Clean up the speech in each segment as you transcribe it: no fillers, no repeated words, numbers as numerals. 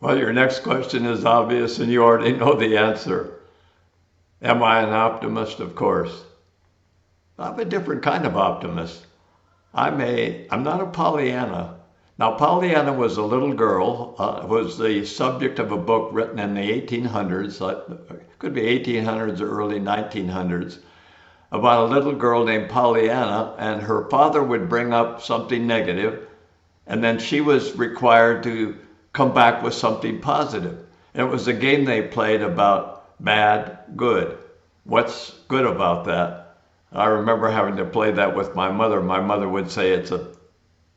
Well, your next question is obvious and you already know the answer. Am I an optimist? Of course. I'm a different kind of optimist. I'm not a Pollyanna. Now, Pollyanna was a little girl, was the subject of a book written in the 1800s, could be 1800s or early 1900s, about a little girl named Pollyanna, and her father would bring up something negative, and then she was required to come back with something positive. And it was a game they played about bad, good. What's good about that? I remember having to play that with my mother. My mother would say it's a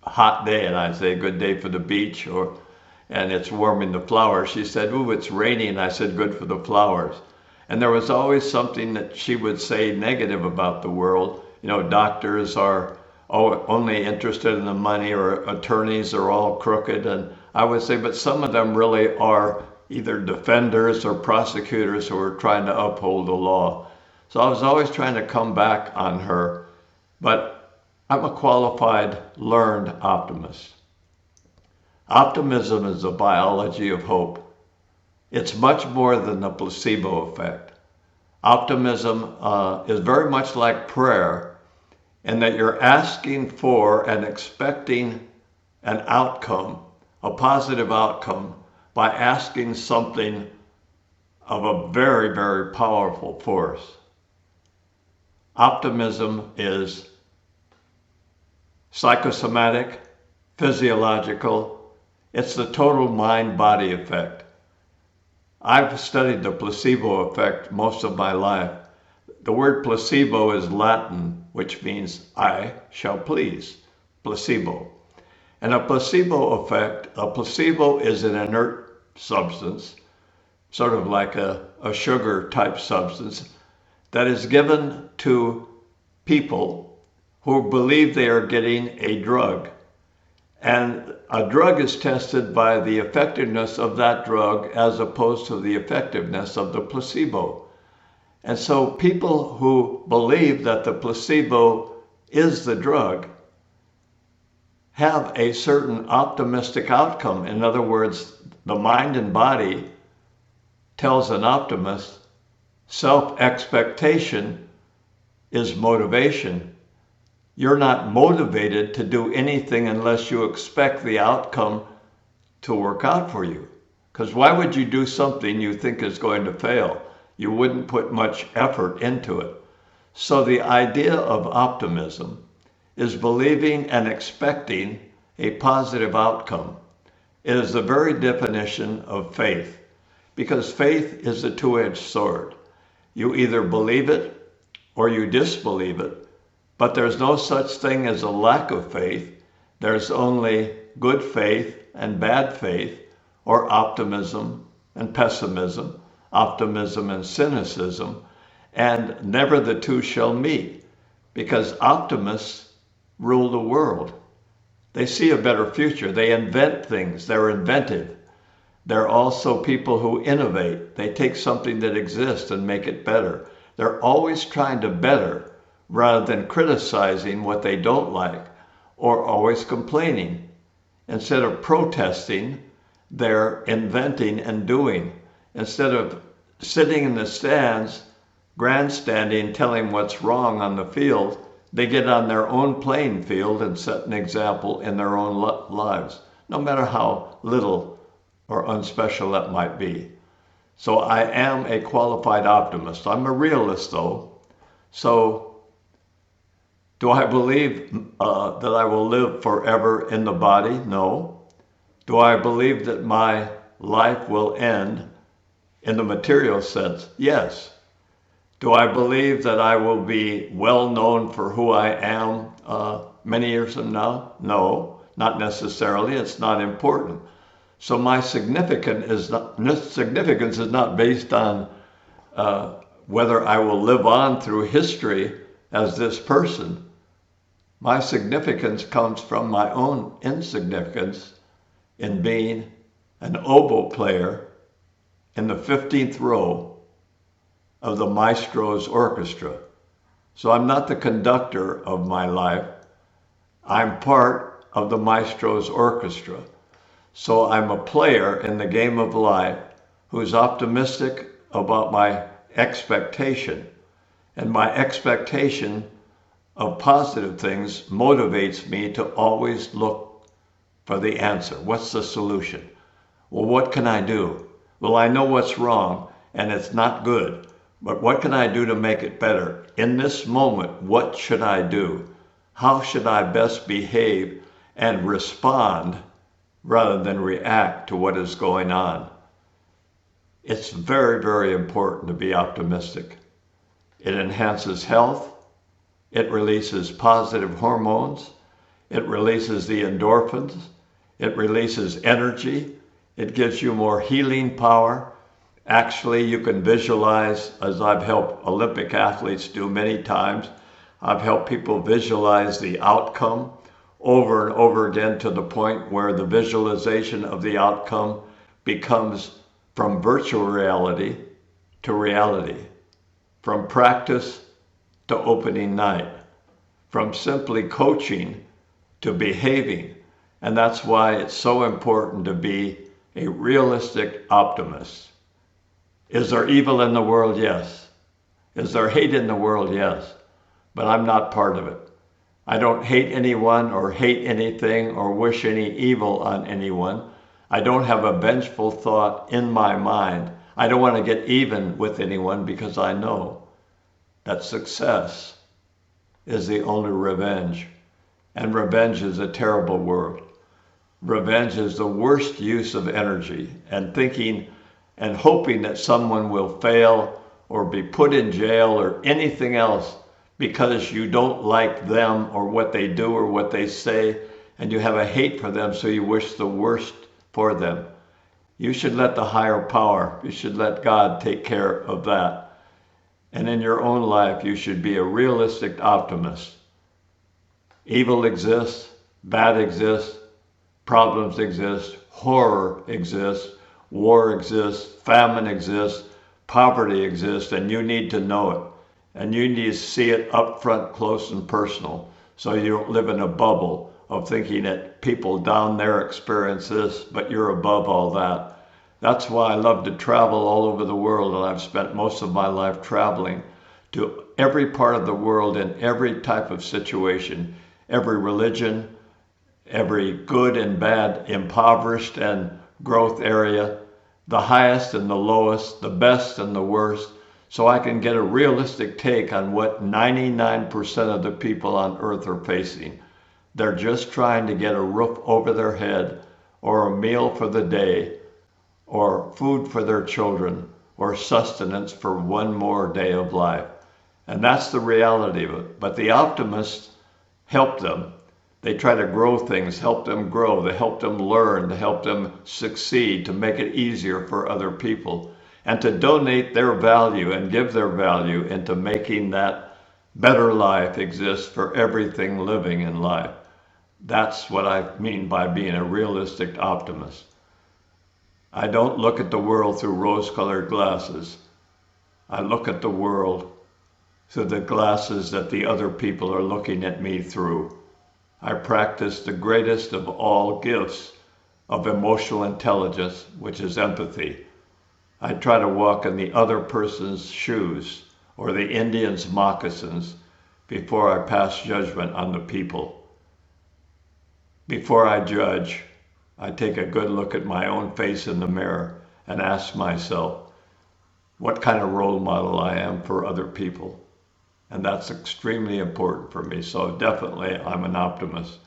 hot day, and I'd say good day for the beach, and it's warming the flowers. She said, ooh, it's raining. I said, good for the flowers. And there was always something that she would say negative about the world. You know, doctors are only interested in the money, or attorneys are all crooked. And I would say, but some of them really are either defenders or prosecutors who are trying to uphold the law. So I was always trying to come back on her, but I'm a qualified, learned optimist. Optimism is the biology of hope. It's much more than the placebo effect. Optimism is very much like prayer, in that you're asking for and expecting an outcome, a positive outcome, by asking something of a very, very powerful force. Optimism is psychosomatic, physiological. It's the total mind-body effect. I've studied the placebo effect most of my life. The word placebo is Latin, which means I shall please, placebo. And a placebo is an inert substance, sort of like a sugar type substance, that is given to people who believe they are getting a drug. And a drug is tested by the effectiveness of that drug as opposed to the effectiveness of the placebo. And so people who believe that the placebo is the drug have a certain optimistic outcome. In other words, the mind and body tells an optimist self-expectation is motivation. You're not motivated to do anything unless you expect the outcome to work out for you. Because why would you do something you think is going to fail? You wouldn't put much effort into it. So the idea of optimism is believing and expecting a positive outcome. It is the very definition of faith, because faith is a two-edged sword. You either believe it or you disbelieve it, but there's no such thing as a lack of faith. There's only good faith and bad faith, or optimism and pessimism, optimism and cynicism, and never the two shall meet, because optimists rule the world. They see a better future. They invent things. They're inventive. They're also people who innovate. They take something that exists and make it better. They're always trying to better rather than criticizing what they don't like or always complaining. Instead of protesting, they're inventing and doing. Instead of sitting in the stands, grandstanding, telling what's wrong on the field, they get on their own playing field and set an example in their own lives, no matter how little or unspecial that might be. So I am a qualified optimist. I'm a realist, though. So do I believe that I will live forever in the body? No. Do I believe that my life will end in the material sense? Yes. Do I believe that I will be well known for who I am many years from now? No, not necessarily. It's not important. So my significance is not based on whether I will live on through history as this person. My significance comes from my own insignificance in being an oboe player in the 15th row of the maestro's orchestra. So I'm not the conductor of my life. I'm part of the maestro's orchestra. So I'm a player in the game of life who's optimistic about my expectation. And my expectation of positive things motivates me to always look for the answer. What's the solution? Well, what can I do? Well, I know what's wrong and it's not good, but what can I do to make it better? In this moment, what should I do? How should I best behave and respond rather than react to what is going on? It's very, very important to be optimistic. It enhances health. It releases positive hormones. It releases the endorphins. It releases energy. It gives you more healing power. Actually, you can visualize, as I've helped Olympic athletes do many times, I've helped people visualize the outcome over and over again to the point where the visualization of the outcome becomes from virtual reality to reality, from practice to opening night, from simply coaching to behaving. And that's why it's so important to be a realistic optimist. Is there evil in the world? Yes. Is there hate in the world? Yes. But I'm not part of it. I don't hate anyone or hate anything or wish any evil on anyone. I don't have a vengeful thought in my mind. I don't want to get even with anyone because I know that success is the only revenge. And revenge is a terrible word. Revenge is the worst use of energy, and thinking and hoping that someone will fail or be put in jail or anything else because you don't like them or what they do or what they say, and you have a hate for them, so you wish the worst for them. You should let the higher power, you should let God take care of that. And in your own life, you should be a realistic optimist. Evil exists, bad exists, problems exist, horror exists, war exists, famine exists, poverty exists, and you need to know it. And you need to see it up front, close and personal, so you don't live in a bubble of thinking that people down there experience this, but you're above all that. That's why I love to travel all over the world, and I've spent most of my life traveling to every part of the world in every type of situation, every religion, every good and bad, impoverished and growth area, the highest and the lowest, the best and the worst, so I can get a realistic take on what 99% of the people on earth are facing. They're just trying to get a roof over their head, or a meal for the day, or food for their children, or sustenance for one more day of life. And that's the reality of it. But the optimists help them. They try to grow things, help them grow, they help them learn, to help them succeed, to make it easier for other people, and to donate their value and give their value into making that better life exist for everything living in life. That's what I mean by being a realistic optimist. I don't look at the world through rose-colored glasses. I look at the world through the glasses that the other people are looking at me through. I practice the greatest of all gifts of emotional intelligence, which is empathy. I try to walk in the other person's shoes or the Indian's moccasins before I pass judgment on the people. Before I judge, I take a good look at my own face in the mirror and ask myself what kind of role model I am for other people. And that's extremely important for me. So definitely I'm an optimist.